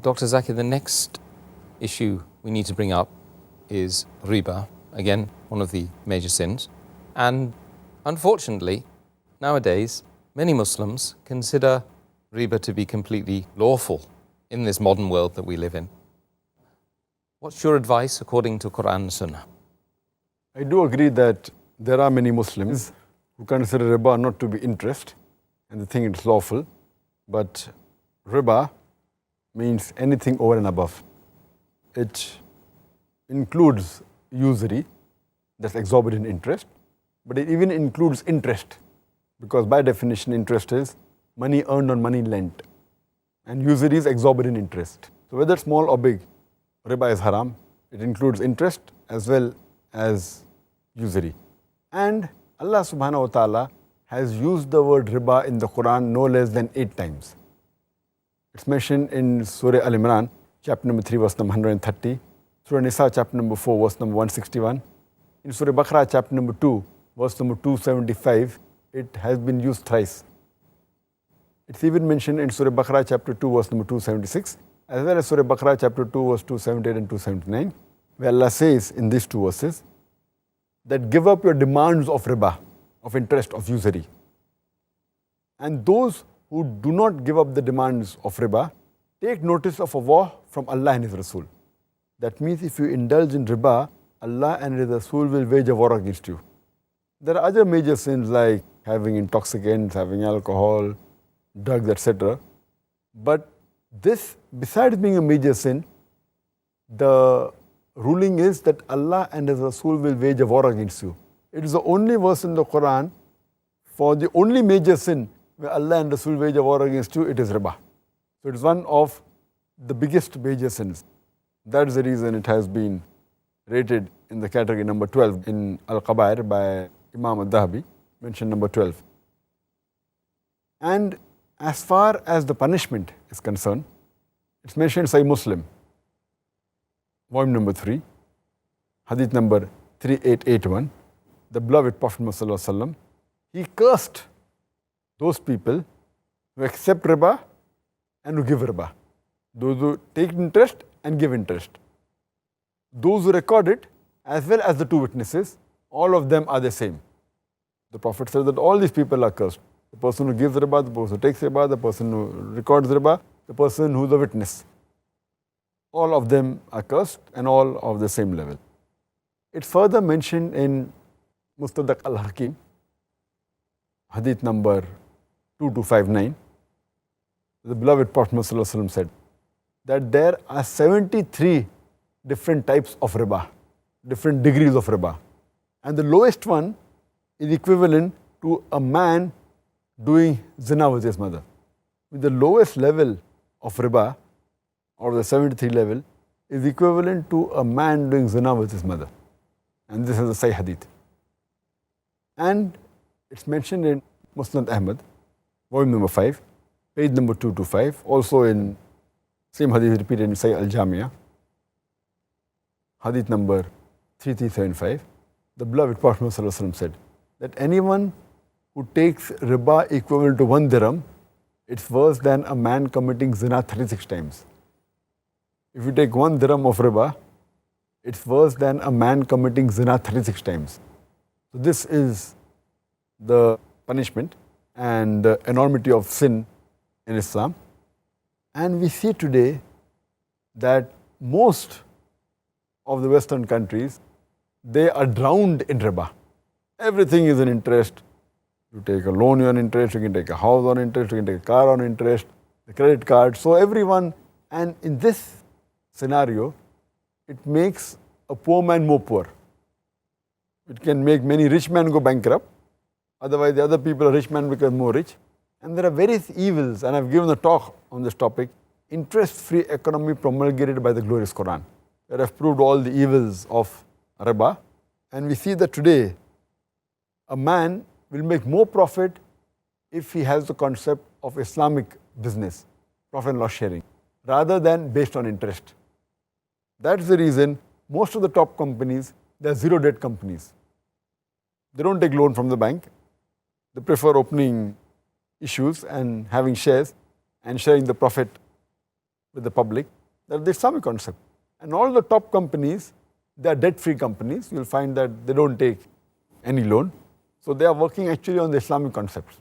Dr. Zakir, the next issue we need to bring up is Riba, again, one of the major sins. And unfortunately, nowadays, many Muslims consider Riba to be completely lawful in this modern world that we live in. What's your advice according to Quran and Sunnah? I do agree that there are many Muslims who consider riba not to be interest and they think it's lawful. But riba means anything over and above. It includes usury, that's exorbitant interest, but it even includes interest, because by definition interest is money earned on money lent, and usury is exorbitant interest. So whether small or big, riba is haram. It includes interest as well as usury. And Allah subhanahu wa ta'ala has used the word riba in the Quran no less than 8 times. It's mentioned in Surah Al-Imran, chapter number 3, verse number 130. Surah Nisa, chapter number 4, verse number 161. In Surah Baqarah, chapter number 2, verse number 275, it has been used thrice. It's even mentioned in Surah Baqarah, chapter 2, verse number 276, as well as Surah Baqarah, chapter 2, verse 278 and 279, where Allah says in these 2 verses that give up your demands of riba, of interest, of usury. And those who do not give up the demands of riba, take notice of a war from Allah and His Rasul. That means if you indulge in riba, Allah and His Rasul will wage a war against you. There are other major sins like having intoxicants, having alcohol, drugs, etc. But this, besides being a major sin, the ruling is that Allah and His Rasul will wage a war against you. It is the only verse in the Quran for the only major sin where Allah and Rasul wage a war against you, it is riba. So it is one of the biggest major sins. That is the reason it has been rated in the category number 12 in Al-Qabair by Imam Al-Dhahabi, mentioned number 12. And as far as the punishment is concerned, it's mentioned in Sahih Muslim, volume number 3, hadith number 3881. The beloved Prophet Muhammad, he cursed those people who accept riba and who give riba. Those who take interest and give interest. Those who record it, as well as the 2 witnesses, all of them are the same. The Prophet said that all these people are cursed. The person who gives riba, the person who takes riba, the person who records riba, the person who is the witness. All of them are cursed and all of the same level. It's further mentioned in Mustadrak al-Hakim, hadith number 2259. The beloved Prophet Muhammad said that there are 73 different types of riba, different degrees of riba. And the lowest one is equivalent to a man doing zina with his mother. With the lowest level of riba, or the 73 level, is equivalent to a man doing zina with his mother. And this is a Sahih hadith. And it's mentioned in Musnad Ahmad, volume number 5, page number 225, also in same hadith repeated in Sahih Al-Jamia, hadith number 3375. The beloved Prophet ﷺ said that anyone who takes riba equivalent to 1 dirham, it's worse than a man committing zina 36 times. If you take 1 dirham of riba, it's worse than a man committing zina 36 times. So this is the punishment and the enormity of sin in Islam. And we see today that most of the Western countries, they are drowned in riba. Everything is an interest. You take a loan on interest, you can take a house on interest, you can take a car on interest, the credit card. So everyone, and in this scenario, it makes a poor man more poor. It can make many rich men go bankrupt. Otherwise, the other people, a rich man becomes more rich. And there are various evils, and I've given a talk on this topic, interest-free economy promulgated by the glorious Quran, that have proved all the evils of riba. And we see that today, a man will make more profit if he has the concept of Islamic business, profit and loss sharing, rather than based on interest. That's the reason most of the top companies, they're zero debt companies. They don't take loan from the bank. They prefer opening issues and having shares and sharing the profit with the public, that the Islamic concept. And all the top companies, they are debt-free companies. You'll find that they don't take any loan. So they are working actually on the Islamic concepts.